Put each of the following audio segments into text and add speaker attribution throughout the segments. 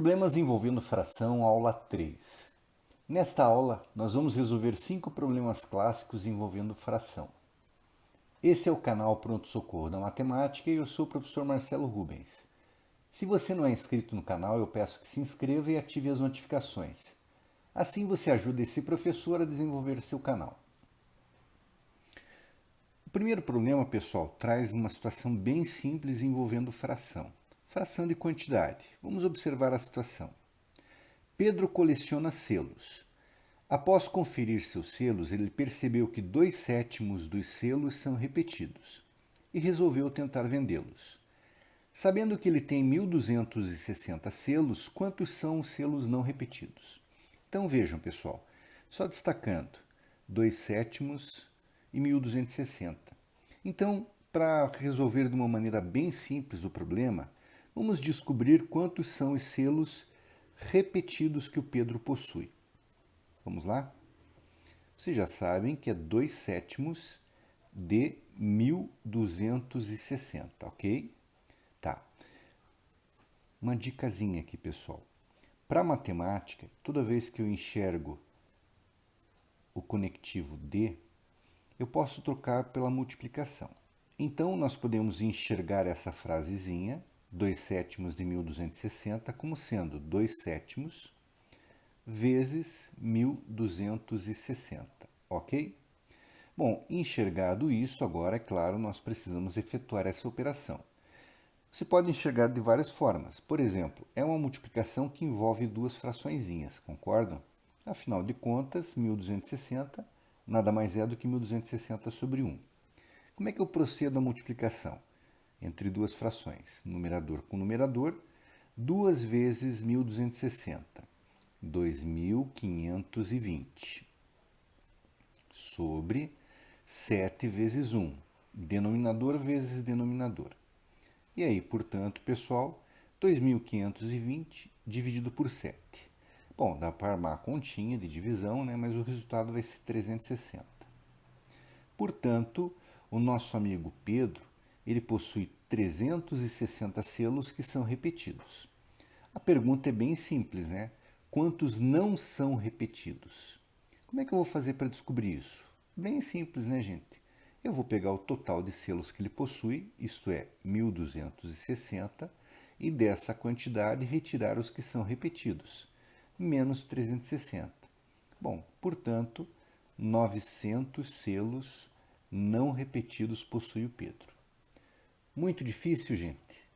Speaker 1: Problemas envolvendo fração, aula 3. Nesta aula, nós vamos resolver 5 problemas clássicos envolvendo fração. Esse é o canal Pronto Socorro da Matemática e eu sou o professor Marcelo Rubens. Se você não é inscrito no canal, eu peço que se inscreva e ative as notificações. Assim você ajuda esse professor a desenvolver seu canal. O primeiro problema, pessoal, traz uma situação bem simples envolvendo fração. Fração de quantidade. Vamos observar a situação. Pedro coleciona selos. Após conferir seus selos, ele percebeu que 2/7 dos selos são repetidos e resolveu tentar vendê-los. Sabendo que ele tem 1.260 selos, quantos são os selos não repetidos? Então vejam, pessoal, só destacando 2/7 e 1.260. Então, para resolver de uma maneira bem simples o problema, vamos descobrir quantos são os selos repetidos que o Pedro possui. Vamos lá? Vocês já sabem que é 2/7 de 1.260, ok? Tá. Uma dicasinha aqui, pessoal. Para matemática, toda vez que eu enxergo o conectivo de, eu posso trocar pela multiplicação. Então, nós podemos enxergar essa frasezinha, 2/7 de 1.260, como sendo 2/7 vezes 1.260, ok? Bom, enxergado isso, agora, é claro, nós precisamos efetuar essa operação. Você pode enxergar de várias formas. Por exemplo, é uma multiplicação que envolve duas fraçõezinhas, concordam? Afinal de contas, 1.260 nada mais é do que 1.260 sobre 1. Como é que eu procedo a multiplicação? Entre duas frações, numerador com numerador, 2 vezes 1.260, 2.520, sobre 7 vezes 1, denominador vezes denominador. E aí, portanto, pessoal, 2.520 dividido por 7. Bom, dá para armar a continha de divisão, né? Mas o resultado vai ser 360. Portanto, o nosso amigo Pedro, ele possui 360 selos que são repetidos. A pergunta é bem simples, né? Quantos não são repetidos? Como é que eu vou fazer para descobrir isso? Bem simples, né, gente? Eu vou pegar o total de selos que ele possui, isto é, 1.260, e dessa quantidade retirar os que são repetidos, menos 360. Bom, portanto, 900 selos não repetidos possui o Pedro. Muito difícil, gente?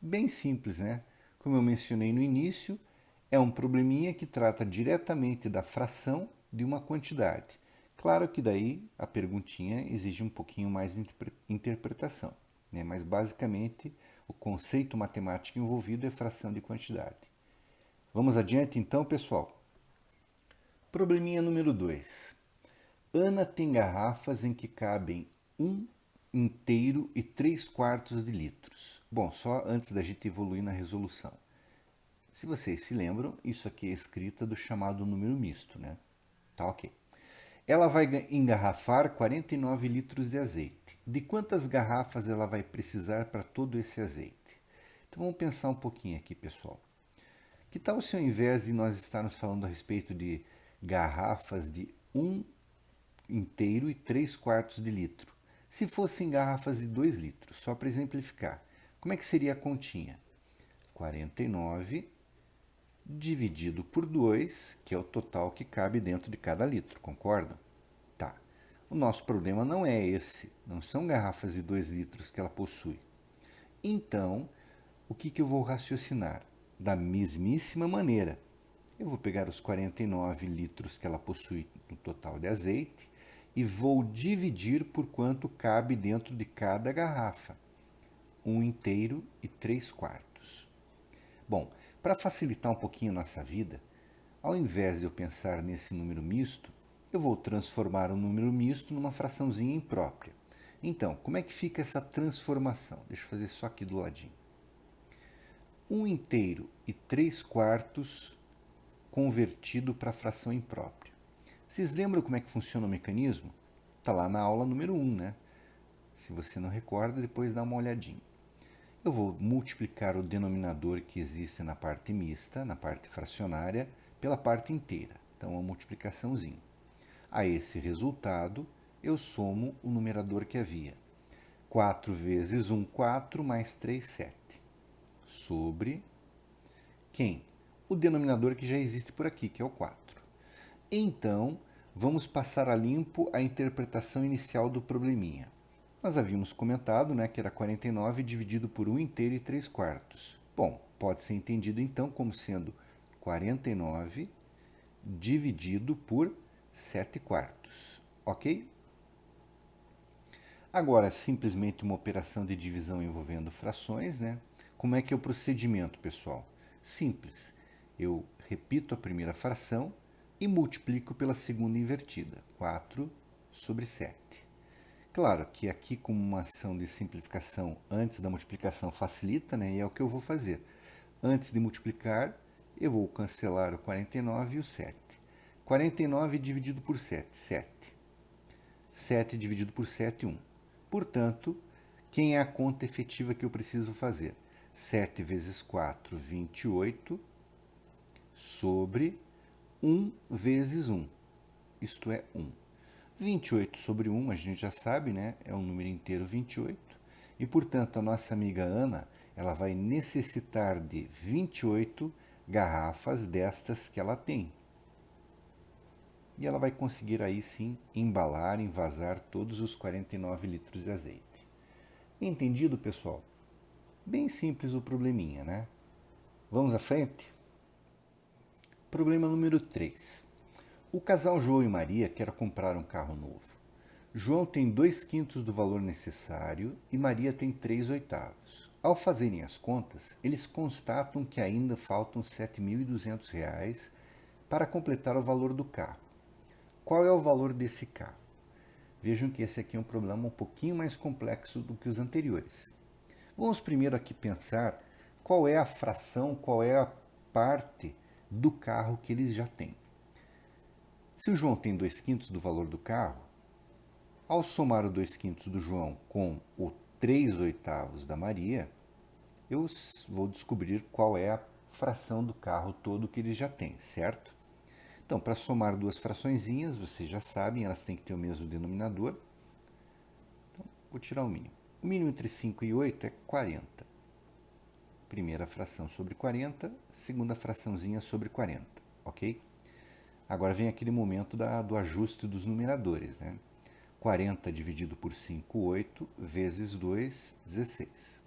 Speaker 1: Bem simples, né? Como eu mencionei no início, é um probleminha que trata diretamente da fração de uma quantidade. Claro que daí a perguntinha exige um pouquinho mais de interpretação, né? Mas basicamente o conceito matemático envolvido é fração de quantidade. Vamos adiante então, pessoal? Probleminha número 2. Ana tem garrafas em que cabem 1 inteiro e 3/4 de litros. Bom, só antes da gente evoluir na resolução. Se vocês se lembram, isso aqui é escrita do chamado número misto, né? Tá ok. Ela vai engarrafar 49 litros de azeite. De quantas garrafas ela vai precisar para todo esse azeite? Então vamos pensar um pouquinho aqui, pessoal. Que tal se ao invés de nós estarmos falando a respeito de garrafas de 1 inteiro e 3/4 de litro, se fossem garrafas de 2 litros, só para exemplificar, como é que seria a continha? 49 dividido por 2, que é o total que cabe dentro de cada litro, concordam? Tá. O nosso problema não é esse, não são garrafas de 2 litros que ela possui. Então, o que eu vou raciocinar? Da mesmíssima maneira, eu vou pegar os 49 litros que ela possui no total de azeite e vou dividir por quanto cabe dentro de cada garrafa. 1 inteiro e 3/4. Bom, para facilitar um pouquinho a nossa vida, ao invés de eu pensar nesse número misto, eu vou transformar o número misto numa fraçãozinha imprópria. Então, como é que fica essa transformação? Deixa eu fazer só aqui do ladinho. 1 inteiro e 3/4 convertido para fração imprópria. Vocês lembram como é que funciona o mecanismo? Está lá na aula número 1, né? Se você não recorda, depois dá uma olhadinha. eu vou multiplicar o denominador que existe na parte mista, na parte fracionária, pela parte inteira. Então, uma multiplicaçãozinha. A esse resultado, eu somo o numerador que havia. 4 vezes 1, 4, mais 3, 7. Sobre quem? O denominador que já existe por aqui, que é o 4. Então, vamos passar a limpo a interpretação inicial do probleminha. Nós havíamos comentado, né, que era 49 dividido por 1 inteiro e 3 quartos. Bom, pode ser entendido então como sendo 49 dividido por 7 quartos, ok? Agora, simplesmente uma operação de divisão envolvendo frações, né? Como é que é o procedimento, pessoal? Simples. Eu repito a primeira fração e multiplico pela segunda invertida, 4 sobre 7. Claro que aqui, como uma ação de simplificação antes da multiplicação facilita, né? E é o que eu vou fazer. Antes de multiplicar, eu vou cancelar o 49 e o 7. 49 dividido por 7, 7. 7 dividido por 7, 1. Portanto, quem é a conta efetiva que eu preciso fazer? 7 vezes 4, 28, sobre 1 vezes 1, isto é 1. 28 sobre 1, a gente já sabe, né? É um número inteiro 28. E, portanto, a nossa amiga Ana, ela vai necessitar de 28 garrafas destas que ela tem. E ela vai conseguir aí sim embalar, envasar todos os 49 litros de azeite. Entendido, pessoal? Bem simples o probleminha, né? Vamos à frente? Problema número 3. O casal João e Maria quer comprar um carro novo. João tem 2/5 do valor necessário e Maria tem 3/8. Ao fazerem as contas, eles constatam que ainda faltam R$ 7.200 para completar o valor do carro. Qual é o valor desse carro? Vejam que esse aqui é um problema um pouquinho mais complexo do que os anteriores. Vamos primeiro aqui pensar qual é a fração, qual é a parte do carro que eles já têm. Se o João tem 2/5 do valor do carro, ao somar o 2/5 do João com o 3/8 da Maria, eu vou descobrir qual é a fração do carro todo que eles já têm, certo? Então, para somar duas fraçõezinhas, vocês já sabem, elas têm que ter o mesmo denominador. Então, vou tirar o mínimo. O mínimo entre 5 e 8 é 40. Primeira fração sobre 40, segunda fraçãozinha sobre 40, ok? Agora vem aquele momento do ajuste dos numeradores, né? 40 dividido por 5, 8, vezes 2, 16.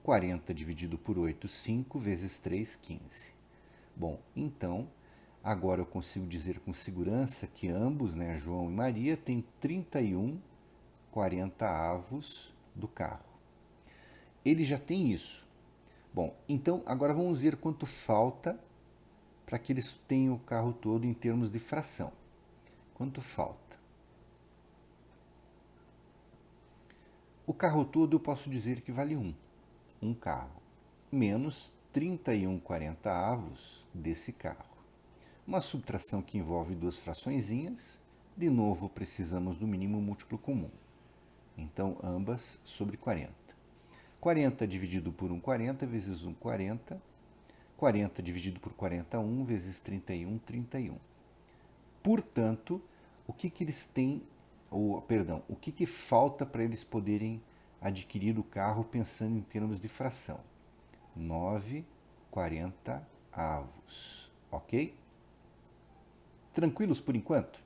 Speaker 1: 40 dividido por 8, 5, vezes 3, 15. Bom, então, agora eu consigo dizer com segurança que ambos, né, João e Maria, têm 31 40avos do carro. Ele já tem isso. Bom, então agora vamos ver quanto falta para que eles tenham o carro todo em termos de fração. Quanto falta? O carro todo eu posso dizer que vale 1. Um carro. Menos 31 40avos desse carro. Uma subtração que envolve duas fraçõezinhas. De novo, precisamos do mínimo múltiplo comum. Então, ambas sobre 40. 40 dividido por 1, 40, vezes 1, 40. 40 dividido por 41, vezes 31, 31. Portanto, o que eles têm, o que falta para eles poderem adquirir o carro pensando em termos de fração? 9 40avos, ok? Tranquilos por enquanto?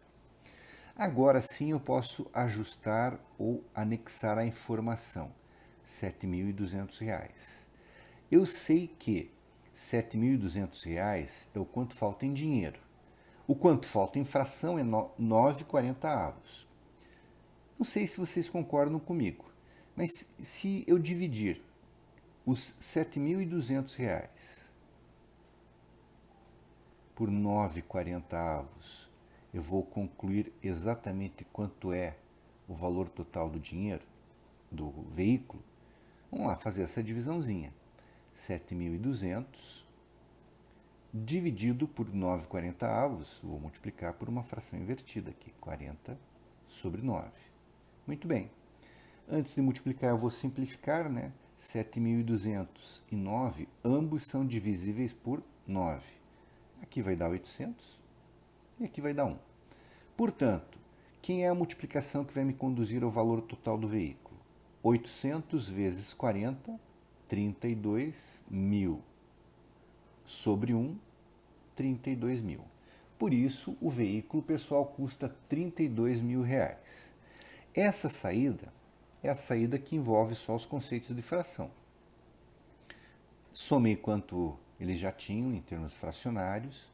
Speaker 1: Agora sim eu posso ajustar ou anexar a informação. R$ 7.200. Eu sei que R$ 7.200 é o quanto falta em dinheiro. O quanto falta em fração é 9 40avos. Não sei se vocês concordam comigo, mas se eu dividir os R$ 7.200 por 9 40avos, eu vou concluir exatamente quanto é o valor total do dinheiro, do veículo. Vamos lá fazer essa divisãozinha. 7.200 dividido por 9 40avos, vou multiplicar por uma fração invertida aqui, 40 sobre 9. Muito bem. Antes de multiplicar, eu vou simplificar, né? 7.200 e 9, ambos são divisíveis por 9. Aqui vai dar 800 e aqui vai dar 1. Portanto, quem é a multiplicação que vai me conduzir ao valor total do veículo? 800 vezes 40, 32.000. Sobre 1, 32.000. Por isso, o veículo, pessoal, custa R$32.000. Essa saída é a saída que envolve só os conceitos de fração. Somei quanto eles já tinham em termos fracionários,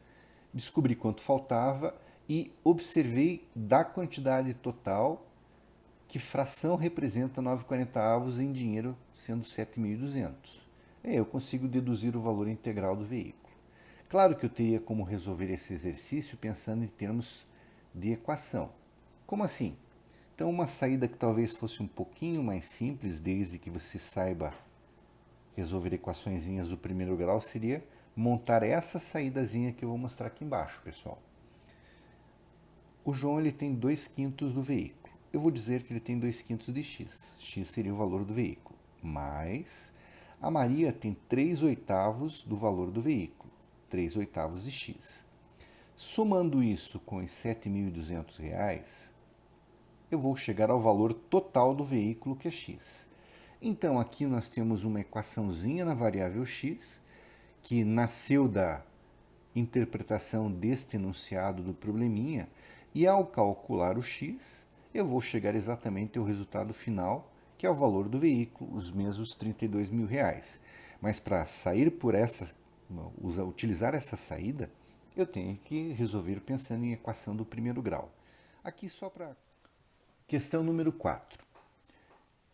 Speaker 1: descobri quanto faltava e observei da quantidade total que fração representa 9/40 em dinheiro, sendo 7.200. Eu consigo deduzir o valor integral do veículo. Claro que eu teria como resolver esse exercício pensando em termos de equação. Como assim? Então, uma saída que talvez fosse um pouquinho mais simples, desde que você saiba resolver equaçõezinhas do primeiro grau, seria montar essa saídazinha que eu vou mostrar aqui embaixo, pessoal. O João ele tem 2/5 do veículo. Eu vou dizer que ele tem 2/5 de x. X seria o valor do veículo. Mas a Maria tem 3/8 do valor do veículo. 3/8 de x. Somando isso com os R$7.200, eu vou chegar ao valor total do veículo, que é x. Então, aqui nós temos uma equaçãozinha na variável x, que nasceu da interpretação deste enunciado do probleminha, e ao calcular o x, eu vou chegar exatamente ao resultado final, que é o valor do veículo, os mesmos R$32.000. Mas para sair por utilizar essa saída, eu tenho que resolver pensando em equação do primeiro grau. Aqui só para questão número 4.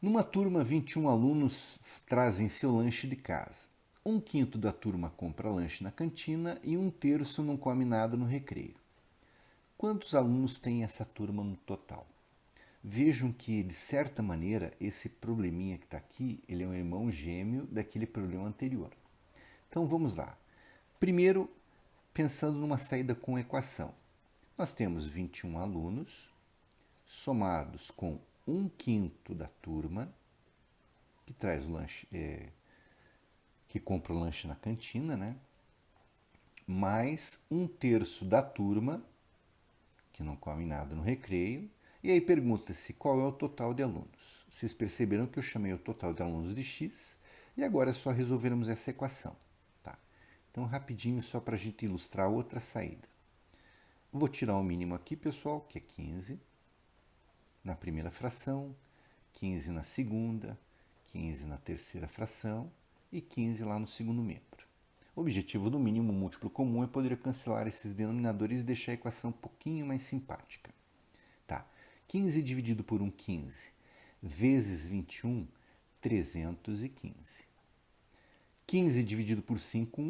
Speaker 1: Numa turma, 21 alunos trazem seu lanche de casa. 1/5 da turma compra lanche na cantina e 1/3 não come nada no recreio. Quantos alunos tem essa turma no total? Vejam que, de certa maneira, esse probleminha que está aqui, ele é um irmão gêmeo daquele problema anterior. Então, vamos lá. Primeiro, pensando numa saída com equação. Nós temos 21 alunos, somados com 1/5 da turma, que traz o lanche, que compra o lanche na cantina, né? Mais 1/3 da turma, que não come nada no recreio. E aí pergunta-se qual é o total de alunos. Vocês perceberam que eu chamei o total de alunos de x, e agora é só resolvermos essa equação. Tá? Então, rapidinho, só para a gente ilustrar outra saída. Vou tirar o mínimo aqui, pessoal, que é 15 na primeira fração, 15 na segunda, 15 na terceira fração e 15 lá no segundo membro. O objetivo do mínimo múltiplo comum é poder cancelar esses denominadores e deixar a equação um pouquinho mais simpática. Tá. 15 dividido por 1, 15, vezes 21, 315. 15 dividido por 5,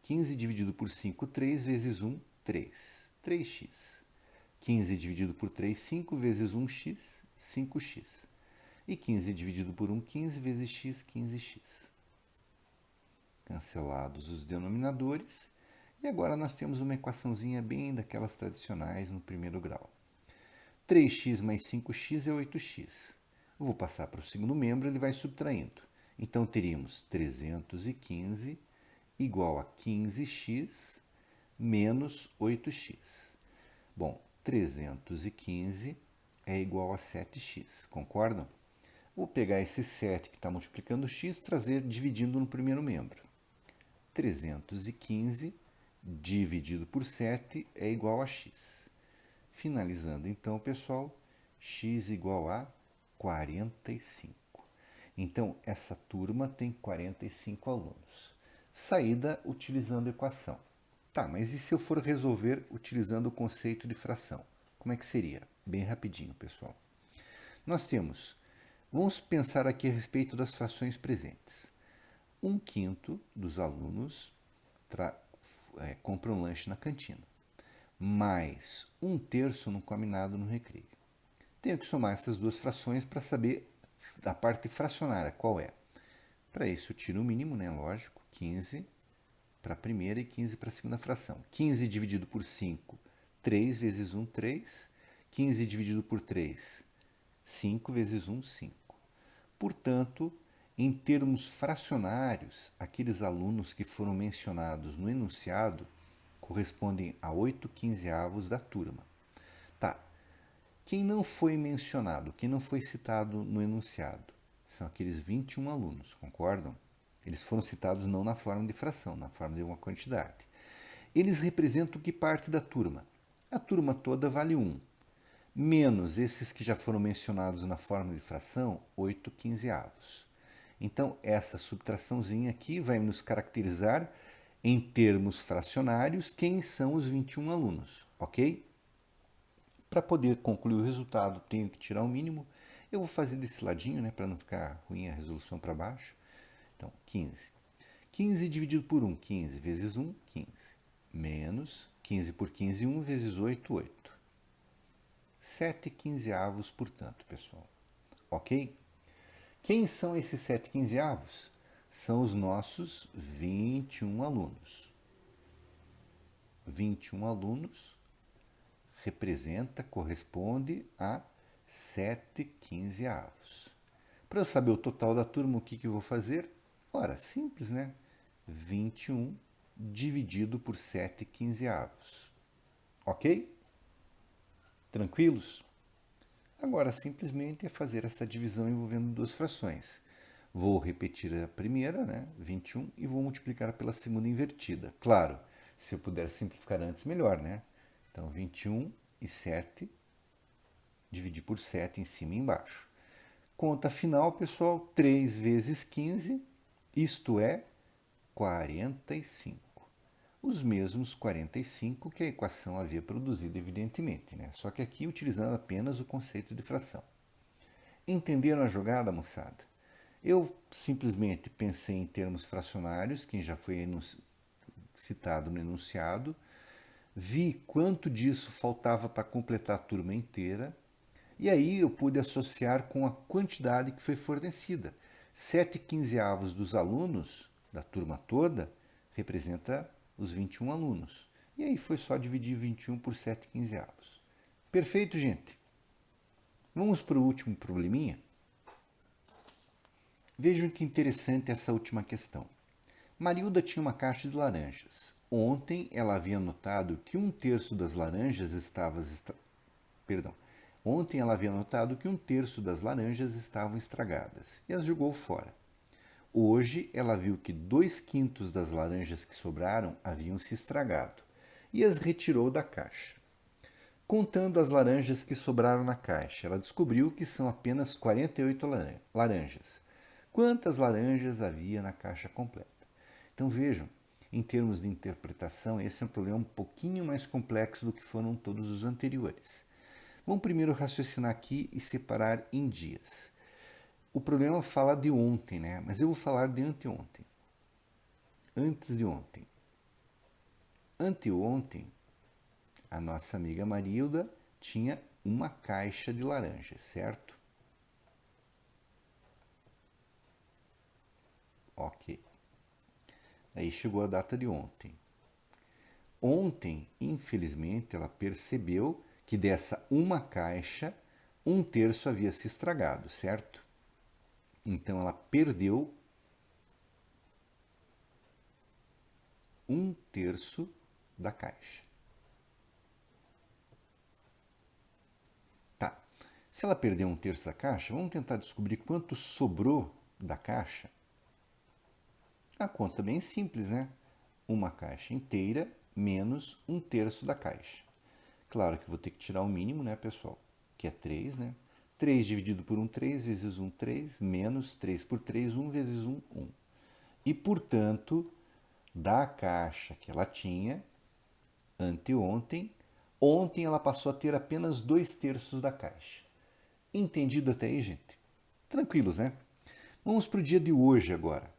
Speaker 1: 15 dividido por 5, 3, vezes 1, 3. 3x. 15 dividido por 3, 5, vezes 1x, 5x. E 15 dividido por 1, 15, vezes x, 15x. Cancelados os denominadores. E agora nós temos uma equaçãozinha bem daquelas tradicionais no primeiro grau. 3x mais 5x é 8x. Eu vou passar para o segundo membro, ele vai subtraindo. Então, teríamos 315 igual a 15x menos 8x. Bom, 315 é igual a 7x, concordam? Vou pegar esse 7 que está multiplicando x, trazer dividindo no primeiro membro. 315 dividido por 7 é igual a x. Finalizando então, pessoal, x igual a 45. Então, essa turma tem 45 alunos. Saída utilizando equação. Tá, mas e se eu for resolver utilizando o conceito de fração? Como é que seria? Bem rapidinho, pessoal. Vamos pensar aqui a respeito das frações presentes. 1/5 dos alunos compram um lanche na cantina, mais 1/3 não come nada no recreio. Tenho que somar essas duas frações para saber a parte fracionária, qual é. Para isso, eu tiro o mínimo, né? Lógico, 15 para a primeira e 15 para a segunda fração. 15 dividido por 5, 3 vezes 1, 3. 15 dividido por 3, 5 vezes 1, 5. Portanto, Em termos fracionários, aqueles alunos que foram mencionados no enunciado correspondem a 8/15 da turma. Tá. Quem não foi mencionado, quem não foi citado no enunciado, são aqueles 21 alunos, concordam? Eles foram citados não na forma de fração, na forma de uma quantidade. Eles representam que parte da turma? A turma toda vale 1, menos esses que já foram mencionados na forma de fração, 8/15. Então, essa subtraçãozinha aqui vai nos caracterizar, em termos fracionários, quem são os 21 alunos, ok? Para poder concluir o resultado, tenho que tirar o mínimo. Eu vou fazer desse ladinho, né, para não ficar ruim a resolução para baixo. Então, 15. 15 dividido por 1, 15 vezes 1, 15. Menos 15 por 15, 1 vezes 8, 8. 7/15, portanto, pessoal. Ok? Quem são esses 7/15? São os nossos 21 alunos. 21 alunos corresponde a 7/15. Para eu saber o total da turma, o que eu vou fazer? Ora, simples, né? 21 dividido por 7/15. Ok? Tranquilos? Agora, simplesmente é fazer essa divisão envolvendo duas frações. Vou repetir a primeira, né, 21, e vou multiplicar pela segunda invertida. Claro, se eu puder simplificar antes, melhor, né? Então, 21 e 7, dividir por 7 em cima e embaixo. Conta final, pessoal, 3 vezes 15, isto é 45. Os mesmos 45 que a equação havia produzido, evidentemente, né? Só que aqui utilizando apenas o conceito de fração. Entenderam a jogada, moçada? Eu simplesmente pensei em termos fracionários, quem já foi citado no enunciado, vi quanto disso faltava para completar a turma inteira, e aí eu pude associar com a quantidade que foi fornecida. 7/15 dos alunos, da turma toda, representa os 21 alunos. E aí foi só dividir 21 por 7/15. Perfeito, gente? Vamos para o último probleminha? Vejam que interessante essa última questão. Marilda tinha uma caixa de laranjas. Ontem ela havia notado que 1/3 das laranjas Ontem ela havia notado que 1/3 das laranjas estavam estragadas e as jogou fora. Hoje ela viu que 2/5 das laranjas que sobraram haviam se estragado e as retirou da caixa. Contando as laranjas que sobraram na caixa, ela descobriu que são apenas 48 laranjas. Quantas laranjas havia na caixa completa? Então vejam, em termos de interpretação, esse é um problema um pouquinho mais complexo do que foram todos os anteriores. Vamos primeiro raciocinar aqui e separar em dias. O problema fala de ontem, né? Mas eu vou falar de anteontem. Antes de ontem. Anteontem, a nossa amiga Marilda tinha uma caixa de laranjas, certo? Ok. Aí chegou a data de ontem. Ontem, infelizmente, ela percebeu que dessa uma caixa, 1/3 havia se estragado, certo? Então ela perdeu 1/3 da caixa. Tá. Se ela perdeu 1/3 da caixa, vamos tentar descobrir quanto sobrou da caixa. A conta é bem simples, né? Uma caixa inteira menos 1/3 da caixa. Claro que vou ter que tirar o mínimo, né, pessoal? Que é 3, né? 3 dividido por 1, 3 vezes 1, 3, menos 3 por 3, 1 vezes 1, 1. E, portanto, da caixa que ela tinha anteontem, ontem ela passou a ter apenas 2/3 da caixa. Entendido até aí, gente? Tranquilos, né? Vamos para o dia de hoje agora.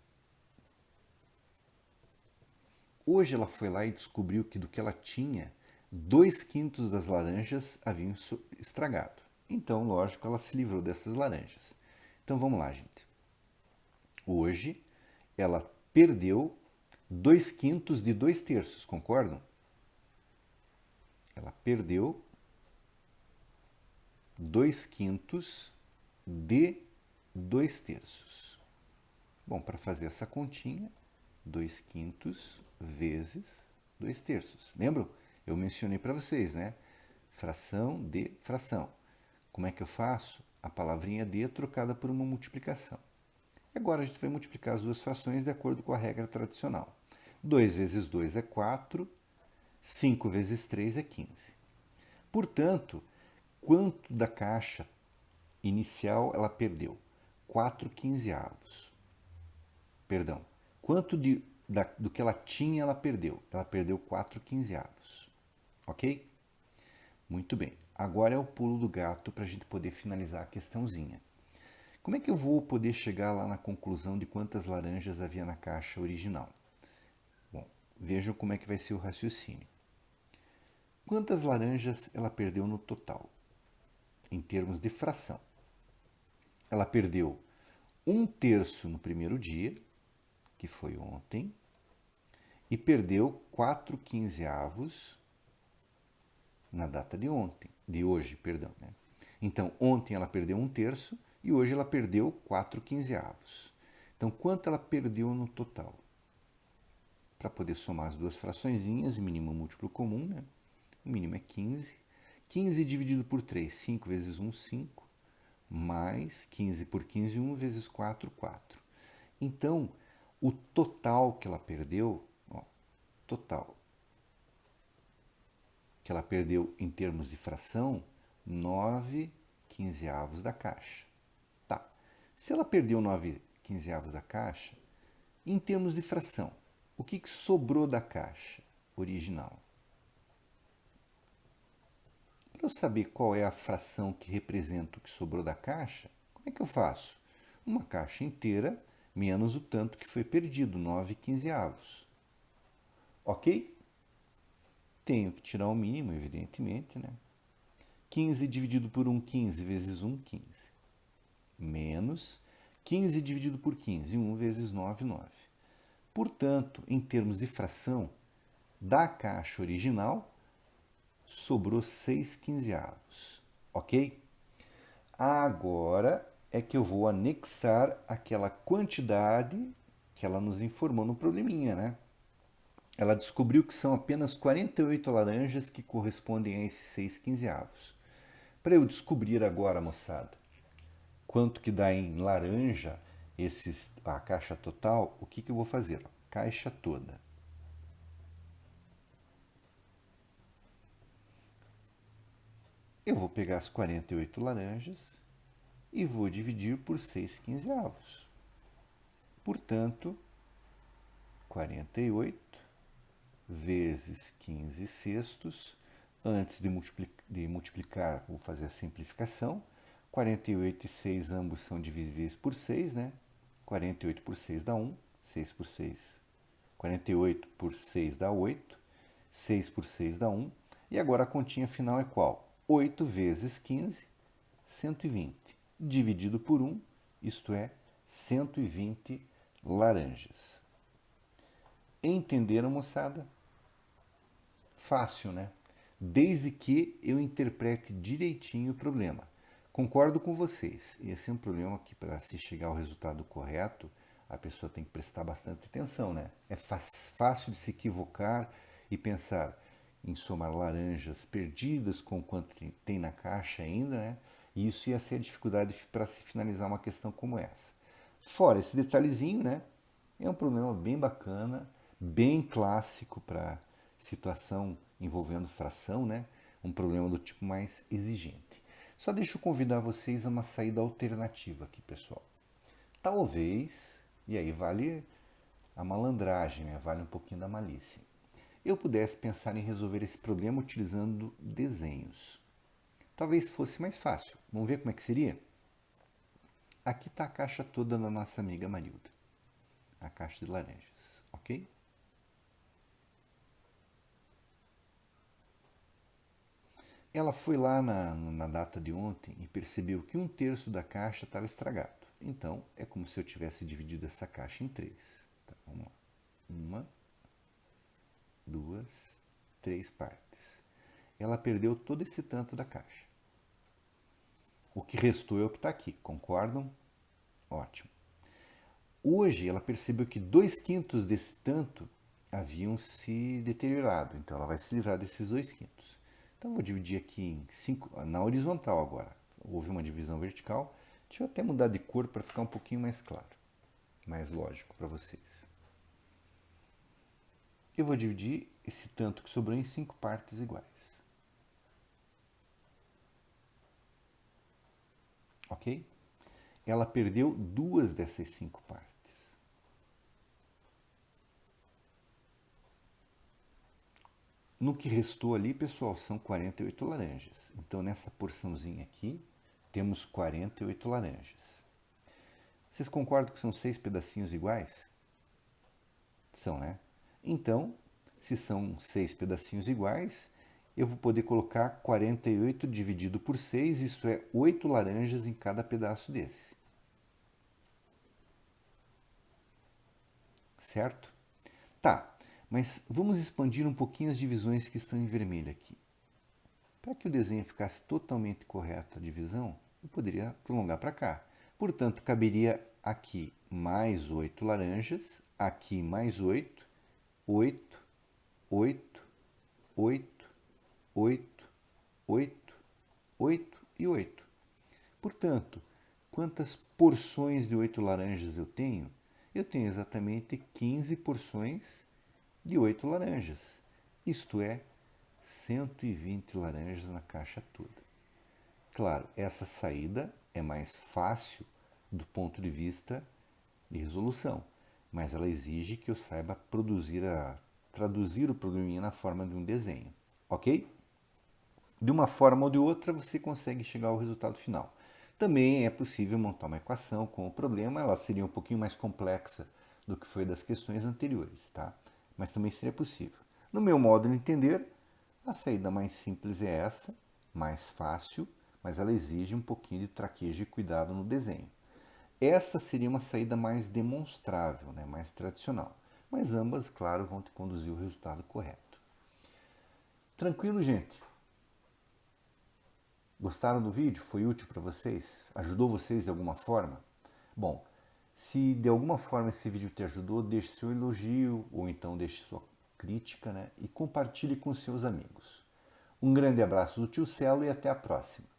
Speaker 1: Hoje ela foi lá e descobriu que do que ela tinha, 2/5 das laranjas haviam estragado. Então, lógico, ela se livrou dessas laranjas. Então vamos lá, gente. Hoje ela perdeu 2/5 de 2/3, concordam? Ela perdeu 2/5 de 2/3. Bom, para fazer essa continha, 2/5 vezes 2/3. Lembram? Eu mencionei para vocês, né? Fração de fração. Como é que eu faço? A palavrinha de trocada por uma multiplicação. Agora a gente vai multiplicar as duas frações de acordo com a regra tradicional. 2 vezes 2 é 4, 5 vezes 3 é 15. Portanto, quanto da caixa inicial ela perdeu? 4/15. Perdão. Quanto do que ela tinha ela perdeu? Ela perdeu 4/15. Ok? Muito bem. Agora é o pulo do gato para a gente poder finalizar a questãozinha. Como é que eu vou poder chegar lá na conclusão de quantas laranjas havia na caixa original? Bom, vejam como é que vai ser o raciocínio. Quantas laranjas ela perdeu no total, em termos de fração? Ela perdeu 1/3 no primeiro dia, que foi ontem, e perdeu 4/15 na data de ontem, de hoje, perdão. Né? Então, ontem ela perdeu 1/3 e hoje ela perdeu 4/15. Então, quanto ela perdeu no total? Para poder somar as duas fraçõezinhas, mínimo múltiplo comum, né? O mínimo é 15. 15 dividido por 3, 5 vezes 1, 5. Mais 15 por 15, 1 vezes 4, 4. Então, o total que ela perdeu, total que ela perdeu em termos de fração, 9/15 da caixa. Tá. Se ela perdeu 9/15 da caixa, em termos de fração, o que sobrou da caixa original? Para eu saber qual é a fração que representa o que sobrou da caixa, como é que eu faço? Uma caixa inteira menos o tanto que foi perdido, 9/15. Ok? Tenho que tirar o mínimo, evidentemente, né? 15 dividido por 1, 15 vezes 1, 15. Menos 15 dividido por 15, 1 vezes 9, 9. Portanto, em termos de fração, da caixa original, sobrou 6/15. Ok? Agora é que eu vou anexar aquela quantidade que ela nos informou no probleminha, né? Ela descobriu que são apenas 48 laranjas que correspondem a esses 6/15. Para eu descobrir agora, moçada, quanto que dá em laranja a caixa total, o que eu vou fazer? Caixa toda. Eu vou pegar as 48 laranjas e vou dividir por 6/15. Portanto, 48 vezes 15/6. Antes de multiplicar, vou fazer a simplificação. 48 e 6 ambos são divisíveis por 6, né? 48 por 6 dá 1, 6 por 6. 48 por 6 dá 8, 6 por 6 dá 1. E agora a continha final é qual? 8 vezes 15, 120. Dividido por 1, isto é, 120 laranjas. Entenderam, moçada? Fácil, né? Desde que eu interprete direitinho o problema. Concordo com vocês. Esse é um problema que, para se chegar ao resultado correto, a pessoa tem que prestar bastante atenção, né? É fácil de se equivocar e pensar em somar laranjas perdidas com quanto tem na caixa ainda, né? E isso ia ser a dificuldade para se finalizar uma questão como essa. Fora esse detalhezinho, né? É um problema bem bacana, bem clássico para situação envolvendo fração, né? Um problema do tipo mais exigente. Só deixa eu convidar vocês a uma saída alternativa aqui, pessoal. Talvez, e aí vale a malandragem, né? Vale um pouquinho da malícia. Eu pudesse pensar em resolver esse problema utilizando desenhos. Talvez fosse mais fácil. Vamos ver como é que seria? Aqui está a caixa toda da nossa amiga Marilda. A caixa de laranjas, ok? Ela foi lá na data de ontem e percebeu que 1/3 da caixa estava estragado. Então, é como se eu tivesse dividido essa caixa em 3. Tá, vamos lá. 1, 2, 3 partes. Ela perdeu todo esse tanto da caixa. O que restou é o que está aqui, concordam? Ótimo. Hoje ela percebeu que 2/5 desse tanto haviam se deteriorado, então ela vai se livrar desses 2/5. Então eu vou dividir aqui em 5, na horizontal agora. Houve uma divisão vertical. Deixa eu até mudar de cor para ficar um pouquinho mais claro, mais lógico para vocês. Eu vou dividir esse tanto que sobrou em 5 partes iguais. Ok? Ela perdeu 2 dessas 5 partes. No que restou ali, pessoal, são 48 laranjas. Então, nessa porçãozinha aqui, temos 48 laranjas. Vocês concordam que são 6 pedacinhos iguais? São, né? Então, se são 6 pedacinhos iguais, eu vou poder colocar 48 dividido por 6, isto é, 8 laranjas em cada pedaço desse. Certo? Tá, mas vamos expandir um pouquinho as divisões que estão em vermelho aqui. Para que o desenho ficasse totalmente correto a divisão, eu poderia prolongar para cá. Portanto, caberia aqui mais 8 laranjas, aqui mais 8, 8, 8, 8, 8, 8, 8 e 8. Portanto, quantas porções de 8 laranjas eu tenho? Eu tenho exatamente 15 porções de 8 laranjas. Isto é, 120 laranjas na caixa toda. Claro, essa saída é mais fácil do ponto de vista de resolução, mas ela exige que eu saiba traduzir o probleminha na forma de um desenho, ok? De uma forma ou de outra você consegue chegar ao resultado final. Também é possível montar uma equação com o problema, ela seria um pouquinho mais complexa do que foi das questões anteriores, tá? Mas também seria possível. No meu modo de entender, a saída mais simples é essa, mais fácil, mas ela exige um pouquinho de traquejo e cuidado no desenho. Essa seria uma saída mais demonstrável, né? Mais tradicional. Mas ambas, claro, vão te conduzir ao resultado correto. Tranquilo, gente? Gostaram do vídeo? Foi útil para vocês? Ajudou vocês de alguma forma? Bom, se de alguma forma esse vídeo te ajudou, deixe seu elogio ou então deixe sua crítica, né? E compartilhe com seus amigos. Um grande abraço do tio Celo e até a próxima.